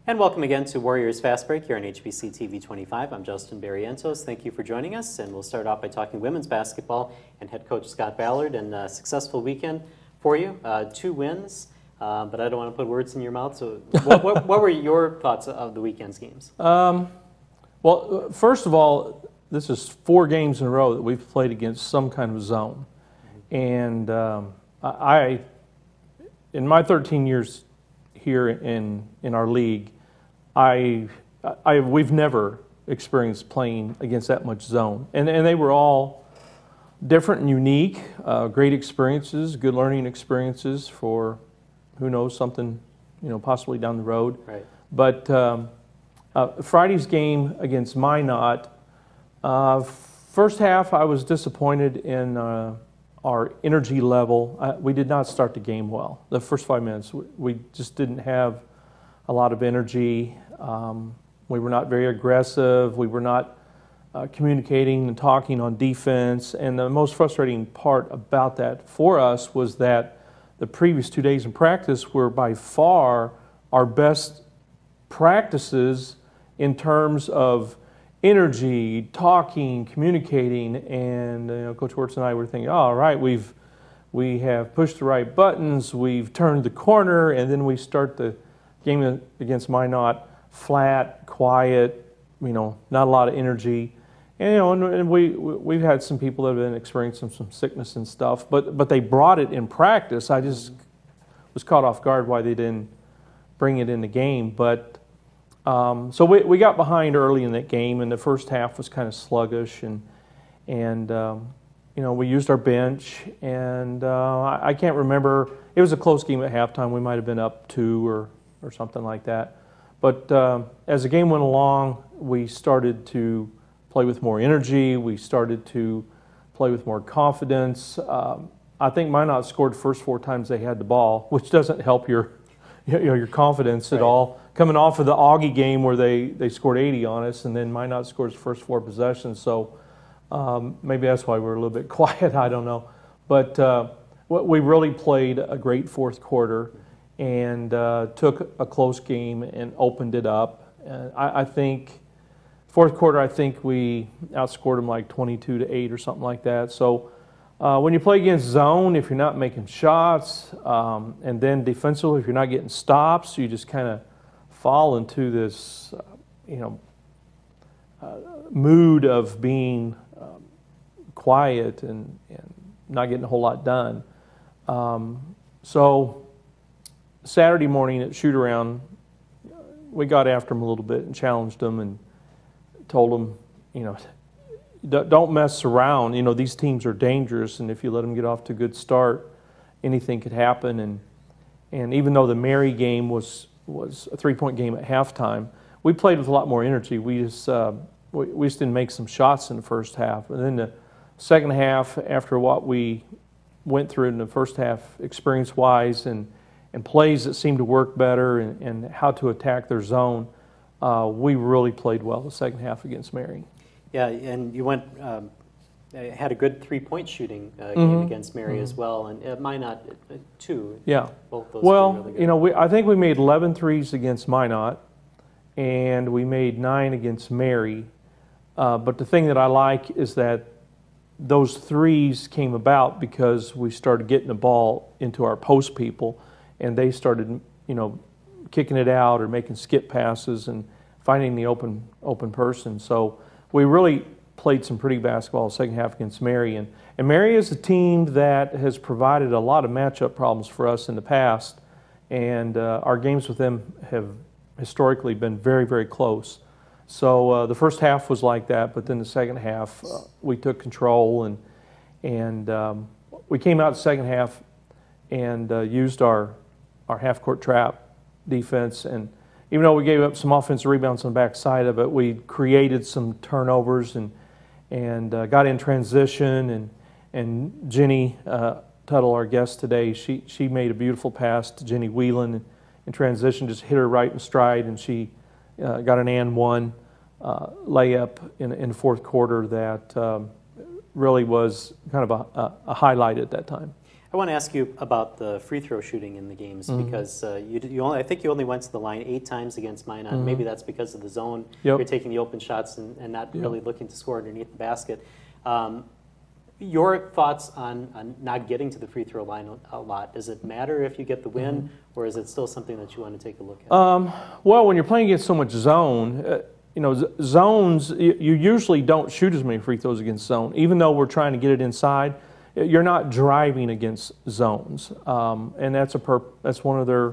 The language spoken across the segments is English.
And welcome again to Warriors Fast Break here on HBC TV 25. I'm Justin Barrientos. Thank you for joining us, and we'll start off by talking women's basketball and head coach Scott Ballard. And a successful weekend for you, 2 wins, but I don't want to put words in your mouth. So what were your thoughts of the weekend's games? Well, first of all, this is 4 games in a row that we've played against some kind of zone. And in my 13 years here in our league, we've never experienced playing against that much zone. And they were all different and unique, great experiences, good learning experiences for, who knows, something, possibly down the road. Right. But Friday's game against Minot, first half I was disappointed in our energy level. We did not start the game well. The first 5 minutes, we just didn't have a lot of energy. We were not very aggressive. We were not communicating and talking on defense. And the most frustrating part about that for us was that the previous 2 days in practice were by far our best practices in terms of energy, talking, communicating, and Coach Wirtz and I were thinking, oh, all right, we have pushed the right buttons, we've turned the corner, and then we start the game against Minot flat, quiet, not a lot of energy, and we've had some people that have been experiencing some sickness and stuff, but they brought it in practice. I just was caught off guard why they didn't bring it in the game, but. So we got behind early in that game, and the first half was kind of sluggish, and we used our bench, and I can't remember. It was a close game at halftime. We might have been up 2 or something like that. But as the game went along, we started to play with more energy. We started to play with more confidence. I think Minot scored the first 4 times they had the ball, which doesn't help your confidence at all. Coming off of the Augie game where they scored 80 on us, and then Minot scores the first 4 possessions. So maybe that's why we're a little bit quiet. I don't know. But we really played a great fourth quarter and took a close game and opened it up. And I think fourth quarter, I think we outscored them like 22-8 or something like that. So when you play against zone, if you're not making shots, and then defensively, if you're not getting stops, you just kind of fall into this, mood of being quiet and not getting a whole lot done. So Saturday morning at shoot-around, we got after them a little bit and challenged them and told them, don't mess around. These teams are dangerous, and if you let them get off to a good start, anything could happen. And even though the Mary game was a 3-point game at halftime, we played with a lot more energy. We just didn't make some shots in the first half. And then the second half, after what we went through in the first half experience-wise and plays that seemed to work better and how to attack their zone, we really played well the second half against Mary. Yeah, and you had a good 3-point shooting game against Mary as well, and Minot too. Yeah. Both those well, really good. I think we made 11 threes against Minot, and we made 9 against Mary. But the thing that I like is that those threes came about because we started getting the ball into our post people, and they started, kicking it out or making skip passes and finding the open person. So we really played some pretty basketball the second half against Mary. And Mary is a team that has provided a lot of matchup problems for us in the past. And our games with them have historically been very, very close. So the first half was like that, but then the second half we took control and we came out the second half and used our half-court trap defense. And even though we gave up some offensive rebounds on the back side of it, we created some turnovers and got in transition. And Jenny Tuttle, our guest today, she made a beautiful pass to Jenny Whelan in transition, just hit her right in stride, and she got an and one layup in the fourth quarter that really was kind of a highlight at that time. I want to ask you about the free throw shooting in the games because I think you only went to the line 8 times against Minot. Maybe that's because of the zone. Yep. You're taking the open shots and not really looking to score underneath the basket. Your thoughts on not getting to the free throw line a lot? Does it matter if you get the win, or is it still something that you want to take a look at? Well, when you're playing against so much zone, zones, you usually don't shoot as many free throws against zone. Even though we're trying to get it inside, you're not driving against zones. And that's one of their,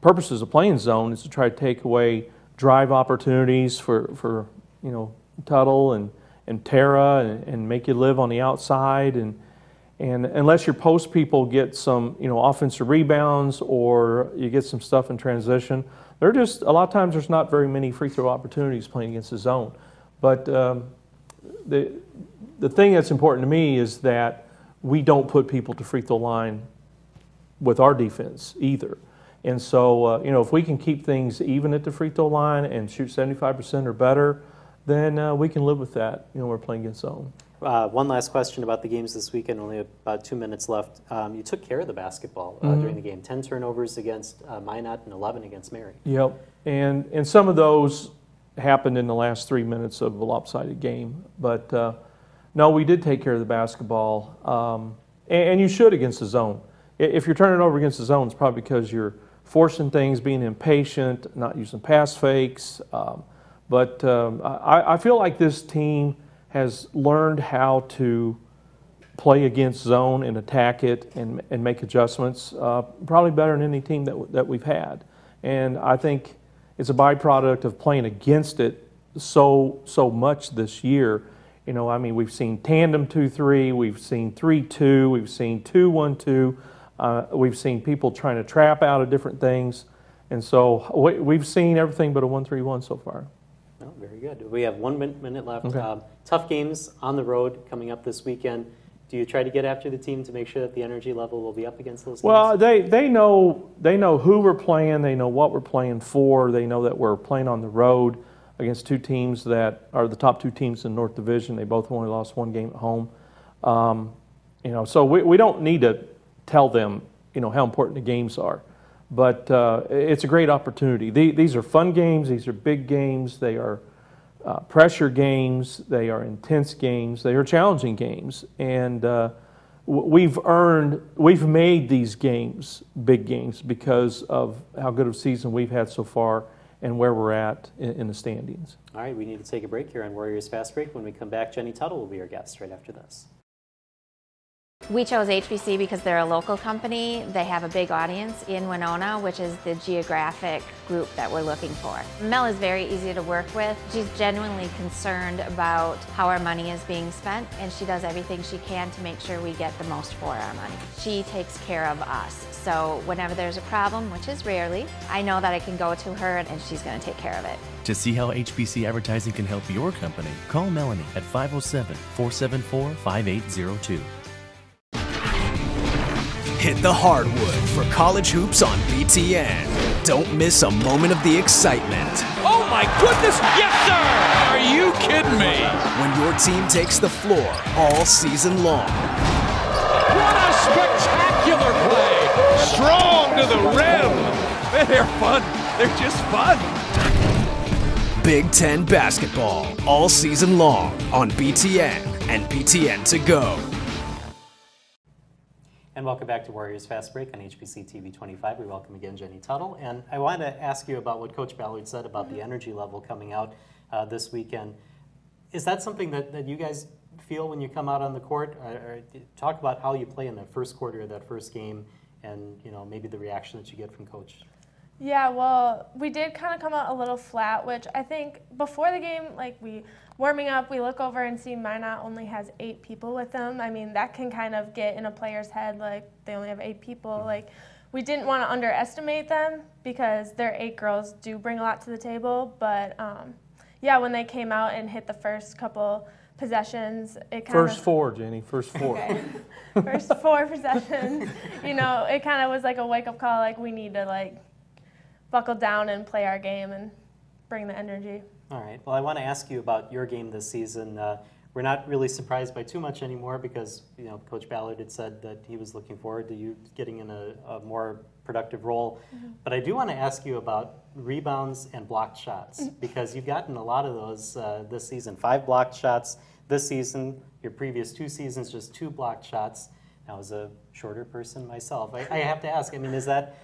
purposes of playing zone is to try to take away drive opportunities for Tuttle and Tara and make you live on the outside. And unless your post people get some, offensive rebounds or you get some stuff in transition, a lot of times there's not very many free throw opportunities playing against the zone. But the thing that's important to me is that we don't put people to free throw line with our defense either. And so, if we can keep things even at the free throw line and shoot 75% or better, then we can live with that. We're playing against zone. One last question about the games this weekend, only about 2 minutes left. You took care of the basketball during the game. 10 turnovers against Minot and 11 against Mary. Yep, and some of those happened in the last 3 minutes of a lopsided game. But no, we did take care of the basketball, and you should against the zone. If you're turning over against the zone, it's probably because you're forcing things, being impatient, not using pass fakes. But I feel like this team has learned how to play against zone and attack it and make adjustments, probably better than any team that we've had. And I think it's a byproduct of playing against it so much this year. We've seen tandem 2-3, we've seen 3-2, we've seen 2-1-2, we've seen people trying to trap out of different things. And so we've seen everything but a 1-3-1 so far. Oh, very good. We have 1 minute left. Okay. Tough games on the road coming up this weekend. Do you try to get after the team to make sure that the energy level will be up against those teams? Well, they know who we're playing. They know what we're playing for. They know that we're playing on the road against 2 teams that are the top 2 teams in the North Division. They both only lost 1 game at home. So we don't need to tell them how important the games are. But it's a great opportunity. These are fun games. These are big games. They are pressure games. They are intense games. They are challenging games. And we've made these games big games because of how good of a season we've had so far and where we're at in the standings. All right, we need to take a break here on Warriors Fast Break. When we come back, Jenny Tuttle will be our guest right after this. We chose HBC because they're a local company. They have a big audience in Winona, which is the geographic group that we're looking for. Mel is very easy to work with. She's genuinely concerned about how our money is being spent, and she does everything she can to make sure we get the most for our money. She takes care of us. So whenever there's a problem, which is rarely, I know that I can go to her and she's going to take care of it. To see how HBC advertising can help your company, call Melanie at 507-474-5802. Hit the hardwood for college hoops on BTN. Don't miss a moment of the excitement. Oh my goodness, yes sir! Are you kidding me? When your team takes the floor all season long. What a spectacular play! Strong to the rim! They're fun. They're just fun. Big Ten basketball all season long on BTN and BTN to go. And welcome back to Warriors Fast Break on HBC TV 25. We welcome again Jenny Tuttle. And I wanted to ask you about what Coach Ballard said about the energy level coming out this weekend. Is that something that you guys feel when you come out on the court? Or talk about how you play in that first quarter of that first game and maybe the reaction that you get from Coach. Yeah, well, we did kind of come out a little flat, which I think before the game, warming up, we look over and see Minot only has 8 people with them. I mean, that can kind of get in a player's head, they only have 8 people. We didn't want to underestimate them because their 8 girls do bring a lot to the table. But, yeah, when they came out and hit the first couple possessions, it kind of... First 4, Jenny, first 4. Okay. First 4 possessions, it kind of was like a wake-up call, we need to, buckle down and play our game and bring the energy. All right. Well, I want to ask you about your game this season. we're not really surprised by too much anymore because, you know, Coach Ballard had said that he was looking forward to you getting in a more productive role. But I do want to ask you about rebounds and blocked shots because you've gotten a lot of those this season. 5 blocked shots this season. Your previous 2 seasons, just 2 blocked shots. Now, as a shorter person myself, I have to ask, I mean, is that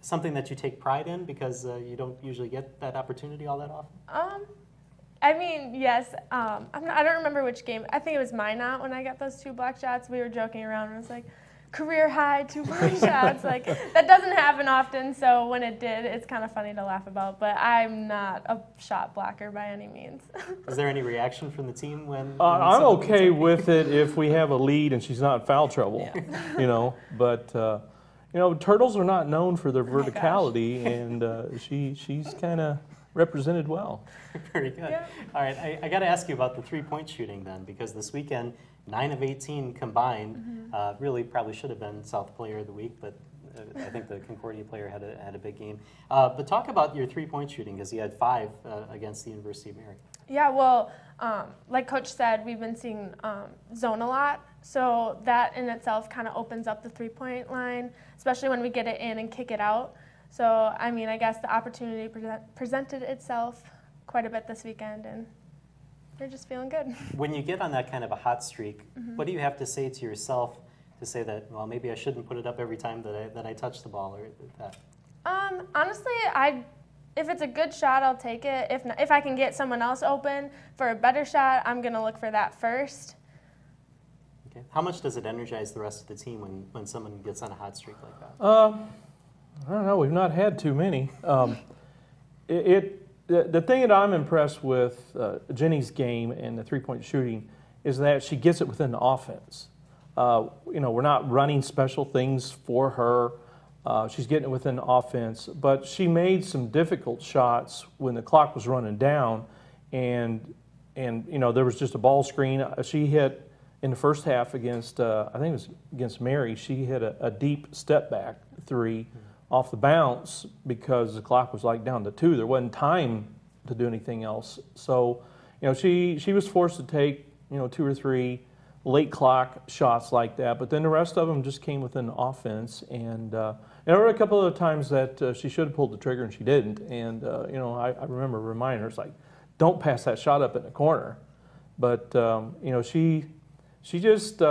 something that you take pride in because you don't usually get that opportunity all that often? I mean, yes. I don't remember which game. I think it was Minot when I got those 2 block shots. We were joking around, and it was like, career high 2 block shots. Like, that doesn't happen often, so when it did, it's kind of funny to laugh about. But I'm not a shot blocker by any means. Is there any reaction from the team when I'm okay with it if we have a lead and she's not in foul trouble, you know. But, you know, turtles are not known for their verticality, and she's kind of represented well. Very good. Yeah. All right, I got to ask you about the 3-point shooting then, because this weekend, 9 of 18 combined, really probably should have been South Player of the Week, but I think the Concordia player had a big game. But talk about your 3-point shooting, because you had 5 against the University of Mary. Yeah, well, like Coach said, we've been seeing zone a lot, so that in itself kind of opens up the 3-point line, especially when we get it in and kick it out. So, I mean, I guess the opportunity presented itself quite a bit this weekend, and we're just feeling good. When you get on that kind of a hot streak, what do you have to say to yourself to say that, well, maybe I shouldn't put it up every time that I touch the ball or that? Honestly, if it's a good shot, I'll take it. If I can get someone else open for a better shot, I'm going to look for that first. Okay. How much does it energize the rest of the team when someone gets on a hot streak like that? I don't know. We've not had too many. The thing that I'm impressed with Jenny's game and the 3-point shooting is that she gets it within the offense. You know, we're not running special things for her. She's getting it within the offense, but she made some difficult shots when the clock was running down, and you know, there was just a ball screen. She hit in the first half against I think it was against Mary. She hit a deep step back 3. Off the bounce because the clock was like down to 2. There wasn't time to do anything else. So, you know, she was forced to take, you know, 2 or 3 late clock shots like that. But then the rest of them just came within the offense. And there were a couple of times that she should have pulled the trigger and she didn't. And, you know, I remember reminding her, it's like, don't pass that shot up in the corner. But, you know, she just...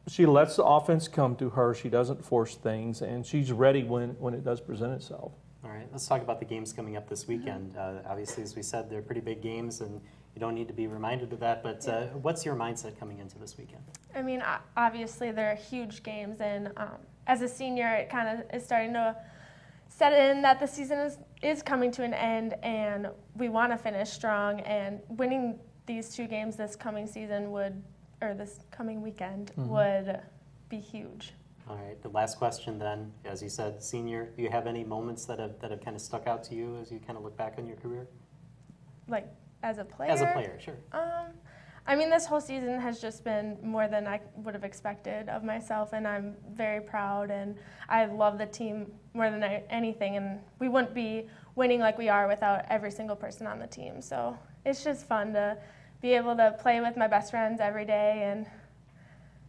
she lets the offense come to her. She doesn't force things, and she's ready when it does present itself. All right, let's talk about the games coming up this weekend. Obviously, as we said, they're pretty big games, and you don't need to be reminded of that, but what's your mindset coming into this weekend? I mean, obviously, they're huge games, and as a senior, it kind of is starting to set in that the season is coming to an end, and we want to finish strong, and winning these 2 games this coming season this coming weekend would be huge. All right, the last question then, as you said, senior, do you have any moments that have kind of stuck out to you as you kind of look back on your career? Like, as a player? As a player, sure. I mean, this whole season has just been more than I would have expected of myself, and I'm very proud, and I love the team more than anything, and we wouldn't be winning like we are without every single person on the team. So it's just fun to be able to play with my best friends every day and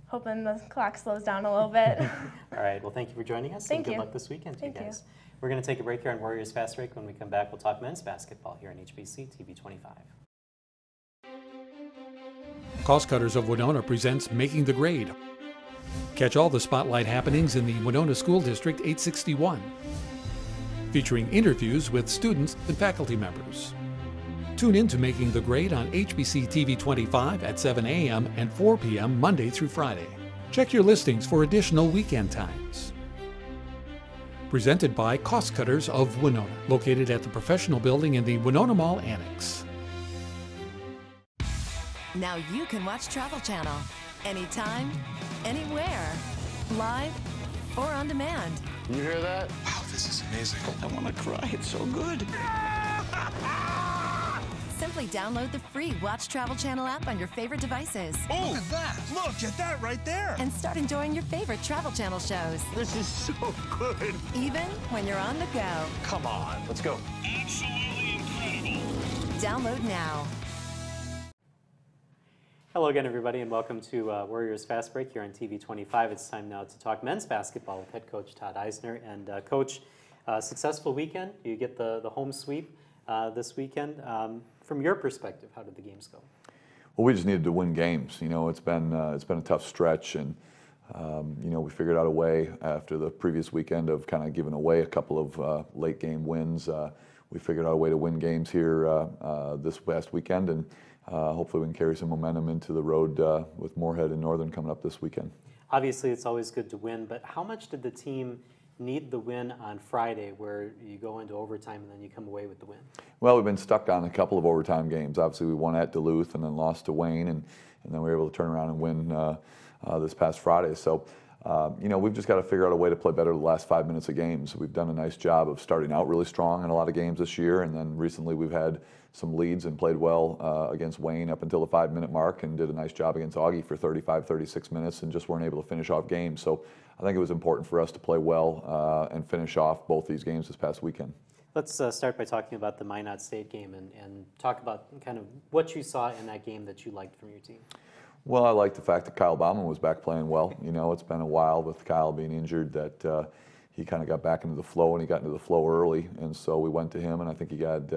hoping the clock slows down a little bit. All right, well, thank you for joining us. Thank and you. Good luck this weekend to you Thank guys. We're going to take a break here on Warriors Fast Break. When we come back, we'll talk men's basketball here on HBC TV 25. Cost Cutters of Winona presents Making the Grade. Catch all the spotlight happenings in the Winona School District 861, featuring interviews with students and faculty members. Tune in to Making the Grade on HBC TV 25 at 7 a.m. and 4 p.m. Monday through Friday. Check your listings for additional weekend times. Presented by Cost Cutters of Winona, located at the Professional Building in the Winona Mall Annex. Now you can watch Travel Channel anytime, anywhere, live or on demand. You hear that? Wow, this is amazing. I want to cry. It's so good. Simply download the free Watch Travel Channel app on your favorite devices. Oh, look at that. Look at that right there. And start enjoying your favorite Travel Channel shows. This is so good. Even when you're on the go. Come on, let's go. Absolutely incredible. Download now. Hello again, everybody, and welcome to Warriors Fast Break here on TV 25. It's time now to talk men's basketball with head coach Todd Eisner. And Coach, successful weekend. You get the home sweep this weekend. From your perspective, how did the games go? Well, we just needed to win games. You know, it's been a tough stretch, and you know, we figured out a way after the previous weekend of kind of giving away a couple of late game wins. We figured out a way to win games here this past weekend, and hopefully we can carry some momentum into the road with Moorhead and Northern coming up this weekend. Obviously, it's always good to win, but how much did the team need the win on Friday, where you go into overtime and then you come away with the win? Well, we've been stuck on a couple of overtime games. Obviously, we won at Duluth and then lost to Wayne, and then we were able to turn around and win this past Friday. So, you know, we've just got to figure out a way to play better the last 5 minutes of games. We've done a nice job of starting out really strong in a lot of games this year, and then recently we've had some leads and played well against Wayne up until the 5-minute mark, and did a nice job against Augie for 35, 36 minutes, and just weren't able to finish off games. So I think it was important for us to play well and finish off both these games this past weekend. Let's start by talking about the Minot State game and talk about kind of what you saw in that game that you liked from your team. Well, I like the fact that Kyle Bauman was back playing well. You know, it's been a while with Kyle being injured that he kind of got back into the flow, and he got into the flow early. And so we went to him, and I think he got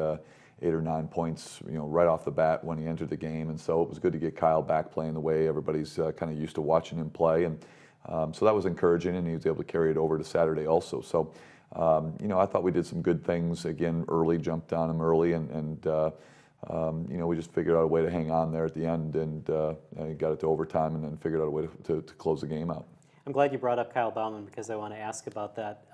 8 or 9 points, you know, right off the bat when he entered the game. And so it was good to get Kyle back playing the way everybody's kind of used to watching him play. And so that was encouraging, and he was able to carry it over to Saturday also. So, you know, I thought we did some good things again early, jumped on him early, and you know, we just figured out a way to hang on there at the end, and got it to overtime, and then figured out a way to close the game out. I'm glad you brought up Kyle Bauman, because I want to ask about that.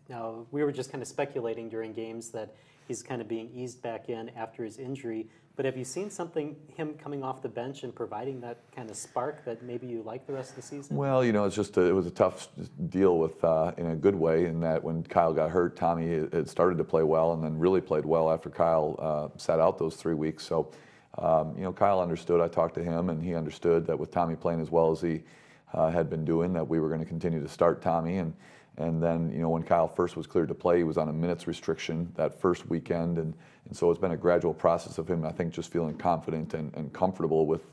Now, we were just kind of speculating during games that he's kind of being eased back in after his injury, but have you seen something, him coming off the bench and providing that kind of spark that maybe you like the rest of the season? Well, you know, it's just it was a tough deal with in a good way, in that when Kyle got hurt, Tommy had started to play well and then really played well after Kyle sat out those 3 weeks. So, you know, Kyle understood. I talked to him, and he understood that with Tommy playing as well as he had been doing, that we were going to continue to start Tommy. And then, you know, when Kyle first was cleared to play, he was on a minutes restriction that first weekend, and so it's been a gradual process of him, I think, just feeling confident and comfortable with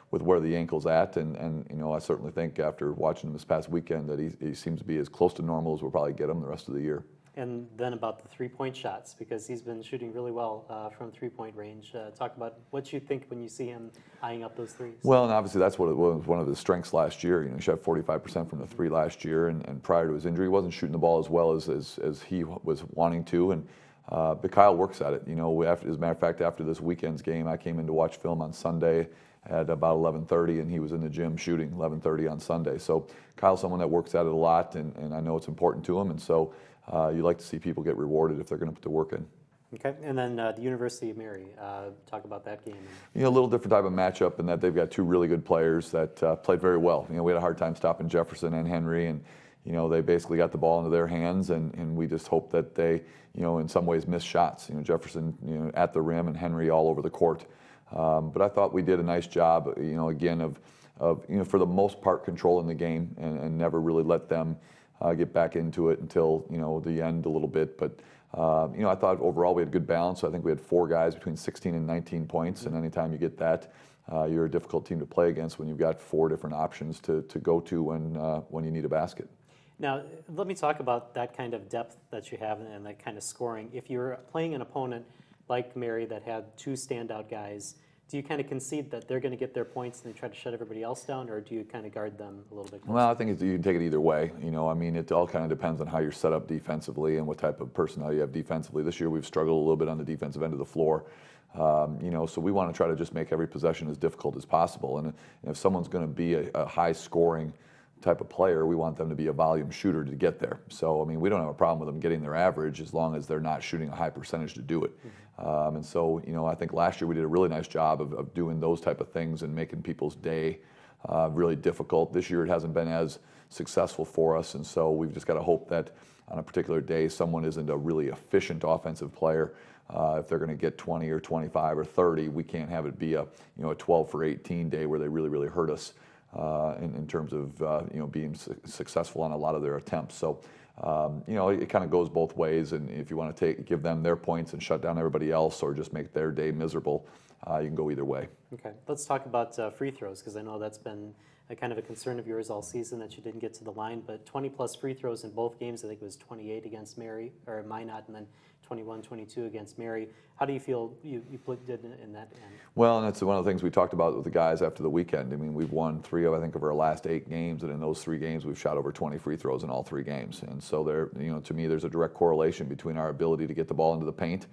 where the ankle's at, and you know, I certainly think after watching him this past weekend that he seems to be as close to normal as we'll probably get him the rest of the year. And then about the three-point shots, because he's been shooting really well from three-point range. Talk about what you think when you see him eyeing up those threes. Well, and obviously that's what it was, one of his strengths last year. You know, he shot 45% from the three last year, and prior to his injury, he wasn't shooting the ball as well as he was wanting to. And but Kyle works at it. You know, as a matter of fact, after this weekend's game, I came in to watch film on Sunday at about 11:30, and he was in the gym shooting 11:30 on Sunday. So Kyle's someone that works at it a lot, and I know it's important to him, and so you like to see people get rewarded if they're going to put the work in. Okay, and then the University of Mary, talk about that game. You know, a little different type of matchup in that they've got two really good players that played very well. You know, we had a hard time stopping Jefferson and Henry, and you know, they basically got the ball into their hands, and we just hope that they, you know, in some ways missed shots. You know, Jefferson, you know, at the rim, and Henry all over the court. But I thought we did a nice job, you know, again of you know, for the most part controlling the game and never really let them get back into it until, you know, the end a little bit. But you know, I thought overall we had good balance. So I think we had 4 guys between 16 and 19 points, and anytime you get that, you're a difficult team to play against when you've got 4 different options to go to when you need a basket. Now, let me talk about that kind of depth that you have and that kind of scoring. If you're playing an opponent like Mary that had 2 standout guys, do you kind of concede that they're going to get their points and try to shut everybody else down, or do you kind of guard them a little bit closer? Well, I think you can take it either way. You know, I mean, it all kind of depends on how you're set up defensively and what type of personnel you have defensively. This year we've struggled a little bit on the defensive end of the floor. You know, so we want to try to just make every possession as difficult as possible. And if someone's going to be a high-scoring type of player, we want them to be a volume shooter to get there. So, I mean, we don't have a problem with them getting their average as long as they're not shooting a high percentage to do it. And so, you know, I think last year we did a really nice job of doing those type of things and making people's day really difficult. This year it hasn't been as successful for us, and so we've just got to hope that on a particular day someone isn't a really efficient offensive player. If they're going to get 20 or 25 or 30, we can't have it be a, you know, a 12 for 18 day where they really hurt us. In terms of you know, being successful on a lot of their attempts. So You know, it kind of goes both ways, and if you want to give them their points and shut down everybody else, or just make their day miserable, you can go either way. Okay, let's talk about free throws, because I know that's been a kind of a concern of yours all season that you didn't get to the line, but 20-plus free throws in both games. I think it was 28 against Minot, and then 21-22 against Mary. How do you feel you did in that end? Well, and that's one of the things we talked about with the guys after the weekend. I mean, we've won 3 of, I think, of our last 8 games, and in those 3 games, we've shot over 20 free throws in all 3 games. And so there, you know, to me, there's a direct correlation between our ability to get the ball into the paint,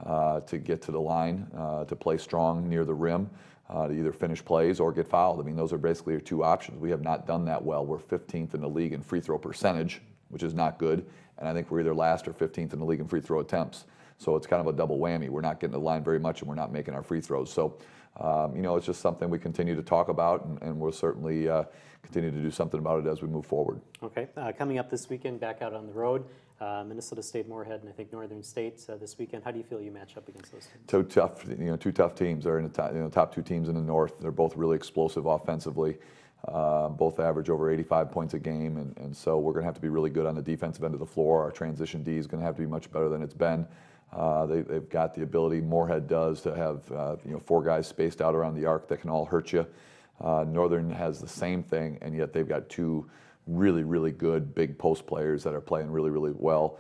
to get to the line, to play strong near the rim, to either finish plays or get fouled. I mean, those are basically our 2 options. We have not done that well. We're 15th in the league in free throw percentage, which is not good, and I think we're either last or 15th in the league in free throw attempts. So it's kind of a double whammy. We're not getting to the line very much, and we're not making our free throws. So, you know, it's just something we continue to talk about, and we'll certainly continue to do something about it as we move forward. Okay, coming up this weekend, back out on the road, Minnesota State, Moorhead, and I think Northern State this weekend. How do you feel you match up against those teams? 2 tough, you know, 2 tough teams. They're in the top, you know, top 2 teams in the North. They're both really explosive offensively. Both average over 85 points a game, and so we're going to have to be really good on the defensive end of the floor. Our transition D is going to have to be much better than it's been. They've got the ability, Moorhead does, to have you know, 4 guys spaced out around the arc that can all hurt you. Northern has the same thing, and yet they've got 2 really, really good big post players that are playing really, really well.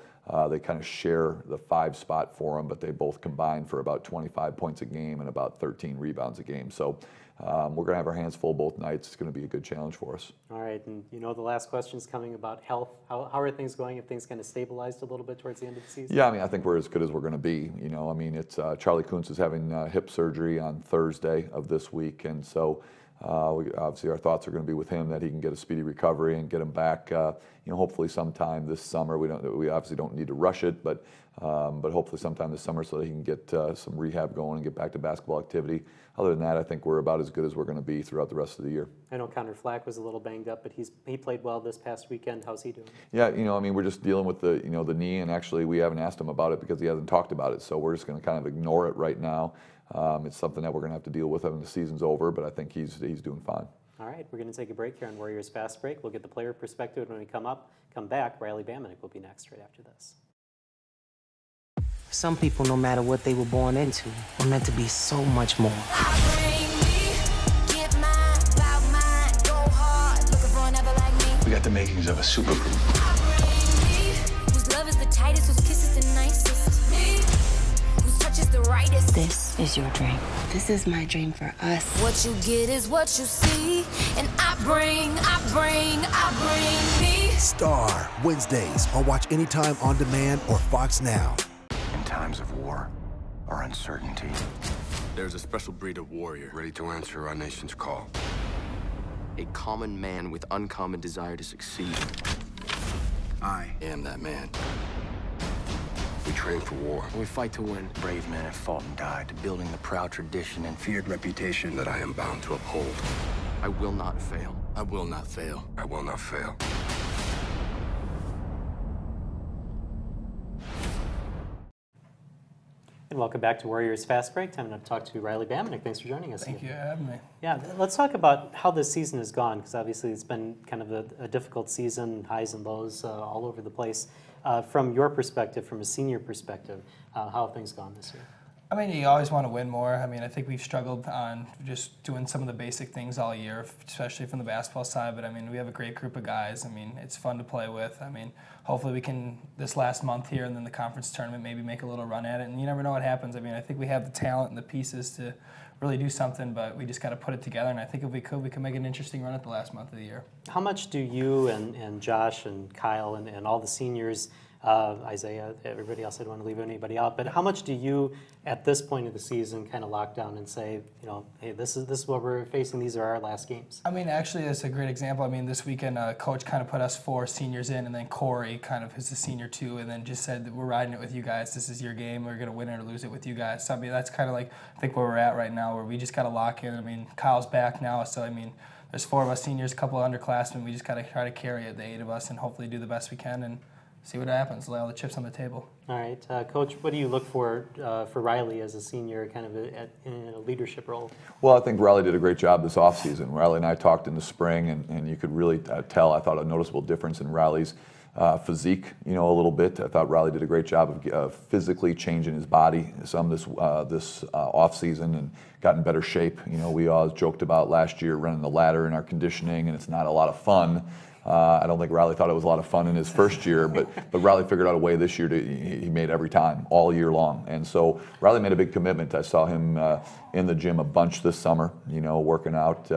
They kind of share the 5 spot for them, but they both combine for about 25 points a game and about 13 rebounds a game. So we're going to have our hands full both nights. It's going to be a good challenge for us. All right, and you know the last question is coming about health. How are things going? Have things kind of stabilized a little bit towards the end of the season? Yeah, I mean, I think we're as good as we're going to be. You know, I mean, it's Charlie Kuntz is having hip surgery on Thursday of this week, and so obviously our thoughts are going to be with him that he can get a speedy recovery and get him back. You know, hopefully sometime this summer. We obviously don't need to rush it, but hopefully sometime this summer so that he can get some rehab going and get back to basketball activity. Other than that, I think we're about as good as we're going to be throughout the rest of the year. I know Connor Flack was a little banged up, but he played well this past weekend. How's he doing? Yeah, you know, I mean, we're just dealing with the the knee, and actually we haven't asked him about it because he hasn't talked about it. So we're just going to kind of ignore it right now. It's something that we're going to have to deal with when the season's over, but I think he's doing fine. All right, we're going to take a break here on Warriors Fast Break. We'll get the player perspective when we come back. Riley Bamanek will be next right after this. Some people, no matter what they were born into, were meant to be so much more. We got the makings of a supergroup. This is your dream. This is my dream for us. What you get is what you see, and I bring me. Star, Wednesdays, or watch anytime on demand or Fox Now. In times of war or uncertainty, there's a special breed of warrior ready to answer our nation's call. A common man with uncommon desire to succeed. I am that man. We train for war. We fight to win. Brave men have fought and died, building the proud tradition and feared reputation that I am bound to uphold. I will not fail. I will not fail. I will not fail. And welcome back to Warriors Fast Break. Time to talk to Riley Bamanek. Thanks for joining us. Thank you for having me. Yeah, let's talk about how this season has gone, because obviously it's been kind of a difficult season, highs and lows all over the place. From your perspective, from a senior perspective, how have things gone this year? I mean, you always want to win more. I mean, I think we've struggled on just doing some of the basic things all year, especially from the basketball side. But I mean, we have a great group of guys. I mean, it's fun to play with. I mean, hopefully we can, this last month here and then the conference tournament, maybe make a little run at it. And you never know what happens. I mean, I think we have the talent and the pieces to really do something, but we just got to put it together. And I think if we could make an interesting run at the last month of the year. How much do you and Josh and Kyle and all the seniors, Isaiah, everybody else, I don't want to leave anybody out, but how much do you, at this point of the season, kind of lock down and say, you know, hey, this is what we're facing, these are our last games? I mean, actually, it's a great example. I mean, this weekend, Coach kind of put us 4 seniors in, and then Corey kind of is a senior too, and then just said that we're riding it with you guys. This is your game. We're going to win it or lose it with you guys. So, I mean, that's kind of like, I think where we're at right now, where we just got to lock in. I mean, Kyle's back now, so, I mean, there's 4 of us seniors, a couple of underclassmen. We just got to try to carry it, the 8 of us, and hopefully do the best we can and see what happens, lay all the chips on the table. All right. Coach, what do you look for Riley as a senior, kind of in a leadership role? Well, I think Riley did a great job this offseason. Riley and I talked in the spring, and you could really tell, I thought, a noticeable difference in Riley's physique, you know, a little bit. I thought Riley did a great job of physically changing his body some this off season and got in better shape. You know, we always joked about last year running the ladder in our conditioning, and it's not a lot of fun. I don't think Riley thought it was a lot of fun in his first year, but Riley figured out a way this year he made every time, all year long. And so Riley made a big commitment. I saw him in the gym a bunch this summer, you know, working out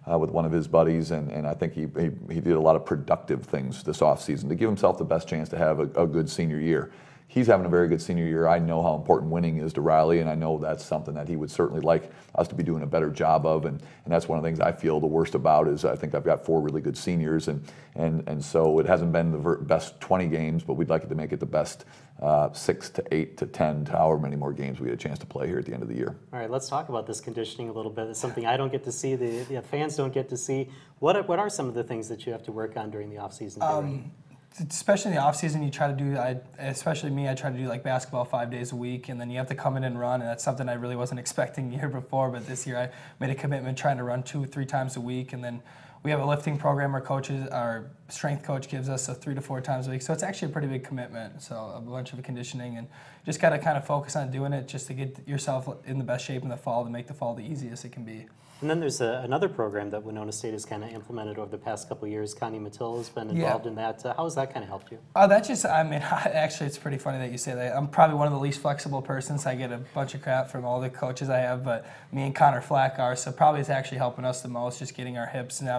with one of his buddies, and I think he did a lot of productive things this offseason to give himself the best chance to have a good senior year. He's having a very good senior year. I know how important winning is to Riley, and I know that's something that he would certainly like us to be doing a better job of, and that's one of the things I feel the worst about is I think I've got 4 really good seniors, and so it hasn't been the best 20 games, but we'd like it to make it the best 6 to 8 to 10 to however many more games we get a chance to play here at the end of the year. All right, let's talk about this conditioning a little bit. It's something I don't get to see, the fans don't get to see. What are some of the things that you have to work on during the off-season? Especially in the off season, you try to do. Especially me, I try to do like basketball 5 days a week, and then you have to come in and run, and that's something I really wasn't expecting the year before. But this year, I made a commitment trying to run 2 or 3 times a week, and then we have a lifting program. Our strength coach gives us 3 to 4 times a week, so it's actually a pretty big commitment. So a bunch of conditioning, and just got to kind of focus on doing it just to get yourself in the best shape in the fall to make the fall the easiest it can be. And then there's another program that Winona State has kind of implemented over the past couple of years. Connie Mattil has been involved in that. How has that kind of helped you? That just, I mean, actually, it's pretty funny that you say that. I'm probably one of the least flexible persons. I get a bunch of crap from all the coaches I have, but me and Connor Flack are, so probably it's actually helping us the most, just getting our hips and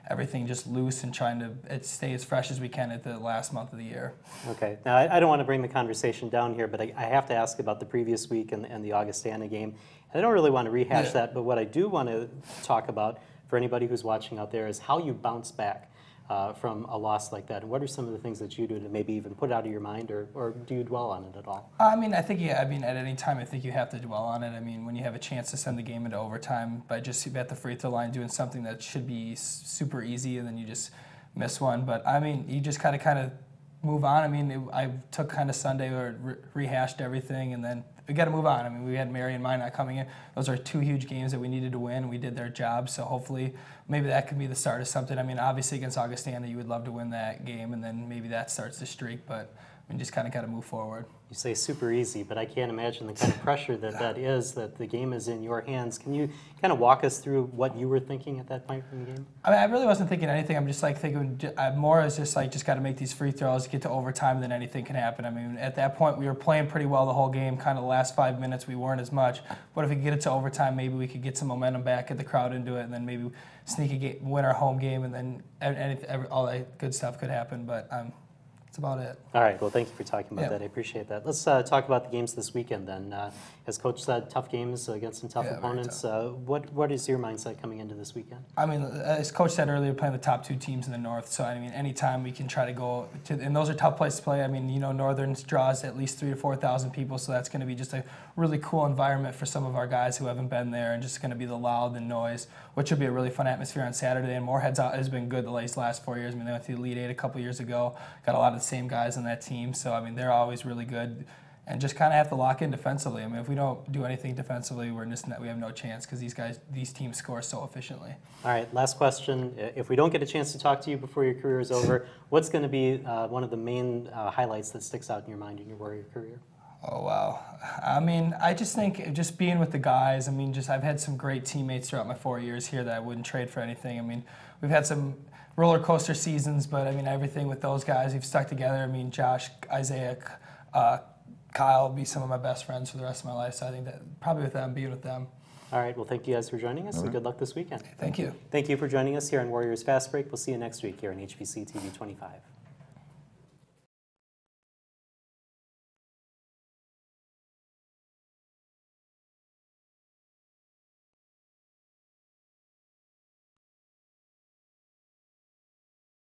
everything just loose and trying to stay as fresh as we can at the last month of the year. Okay. Now, I don't want to bring the conversation down here, but I have to ask about the previous week and the Augustana game. I don't really want to rehash that, but what I do want to talk about for anybody who's watching out there is how you bounce back from a loss like that. And what are some of the things that you do to maybe even put it out of your mind, or do you dwell on it at all? I mean, I think, at any time, I think you have to dwell on it. I mean, when you have a chance to send the game into overtime by just at the free throw line doing something that should be super easy and then you just miss one. But, I mean, you just kind of move on. I mean, I took kind of Sunday or rehashed everything, and then we got to move on. I mean, we had Mary and Minot coming in. Those are 2 huge games that we needed to win. We did their job, so hopefully maybe that could be the start of something. I mean, obviously against Augustana, you would love to win that game, and then maybe that starts the streak, but I mean, just kind of got to move forward. You say super easy, but I can't imagine the kind of pressure that is, that the game is in your hands. Can you kind of walk us through what you were thinking at that point in the game? I mean, I really wasn't thinking anything. I'm just like thinking more as just got to make these free throws, get to overtime, and then anything can happen. I mean, at that point, we were playing pretty well the whole game. Kind of the last 5 minutes, we weren't as much. But if we could get it to overtime, maybe we could get some momentum back, get the crowd into it, and then maybe sneak a game, win our home game, and then all that good stuff could happen. But that's about it. All right. Well, thank you for talking about that. I appreciate that. Let's talk about the games this weekend then. As Coach said, tough games against some tough opponents. What is your mindset coming into this weekend? I mean, as Coach said earlier, playing the top 2 teams in the North. So, I mean, anytime we can try to go to, and those are tough places to play. I mean, you know, Northern draws at least 3,000 to 4,000 people, so that's going to be just a really cool environment for some of our guys who haven't been there, and just going to be the loud and noise, which will be a really fun atmosphere on Saturday. And Moorhead's has been good the last 4 years. I mean, they went to the Elite 8 a couple years ago, got a lot of the same guys on that team. So, I mean, they're always really good. And just kind of have to lock in defensively. I mean, if we don't do anything defensively, we have no chance because these teams score so efficiently. All right, last question. If we don't get a chance to talk to you before your career is over, what's going to be one of the main highlights that sticks out in your mind in your Warrior career? Oh, wow. I mean, I just think just being with the guys, I mean, I've had some great teammates throughout my 4 years here that I wouldn't trade for anything. I mean, we've had some roller coaster seasons, but I mean, everything with those guys, we've stuck together. I mean, Josh, Isaiah, Kyle will be some of my best friends for the rest of my life, so I think that probably with them, being with them. All right, well, thank you guys for joining us, and good luck this weekend. Thank you. Thank you for joining us here on Warriors Fast Break. We'll see you next week here on HBC TV 25.